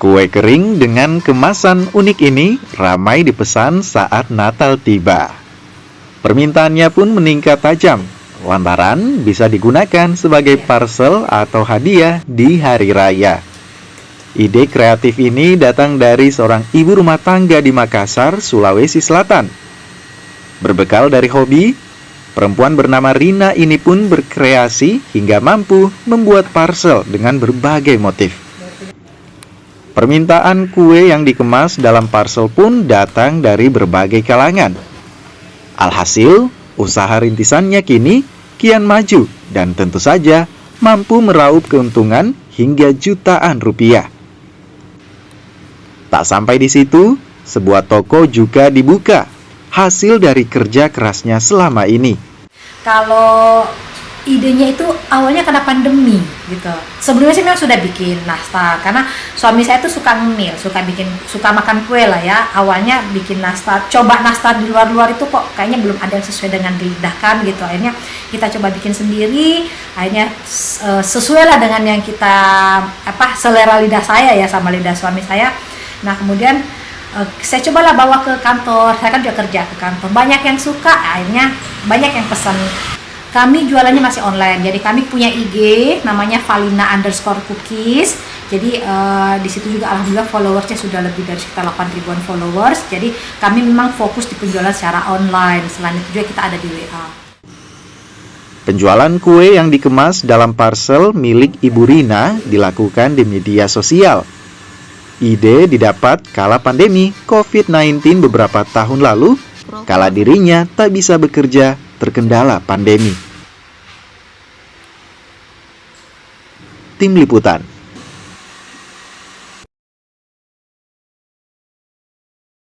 Kue kering dengan kemasan unik ini ramai dipesan saat Natal tiba. Permintaannya pun meningkat tajam, lantaran bisa digunakan sebagai parcel atau hadiah di hari raya. Ide kreatif ini datang dari seorang ibu rumah tangga di Makassar, Sulawesi Selatan. Berbekal dari hobi, perempuan bernama Rina ini pun berkreasi hingga mampu membuat parcel dengan berbagai motif. Permintaan kue yang dikemas dalam parcel pun datang dari berbagai kalangan. Alhasil, usaha rintisannya kini kian maju dan tentu saja mampu meraup keuntungan hingga jutaan rupiah. Tak sampai di situ, sebuah toko juga dibuka, hasil dari kerja kerasnya selama ini. Kalau idenya itu awalnya karena pandemi gitu. Sebelumnya sih memang sudah bikin nastar karena suami saya tuh suka ngemil, suka makan kue lah ya. Awalnya bikin nastar, coba nastar di luar-luar itu kok kayaknya belum ada yang sesuai dengan lidah kan gitu. Akhirnya kita coba bikin sendiri, akhirnya sesuai lah dengan yang kita selera lidah saya ya sama lidah suami saya. Nah, kemudian saya cobalah bawa ke kantor. Saya kan juga kerja ke kantor. Banyak yang suka, akhirnya banyak yang pesan. Kami jualannya masih online, jadi kami punya IG namanya Valina_cookies. Jadi di situ juga alhamdulillah followersnya sudah lebih dari sekitar 8.000-an followers. Jadi kami memang fokus di penjualan secara online. Selain itu juga kita ada di WA. Penjualan kue yang dikemas dalam parcel milik Ibu Rina dilakukan di media sosial. Ide didapat kala pandemi COVID-19 beberapa tahun lalu, kala dirinya tak bisa bekerja terkendala pandemi. Tim Liputan.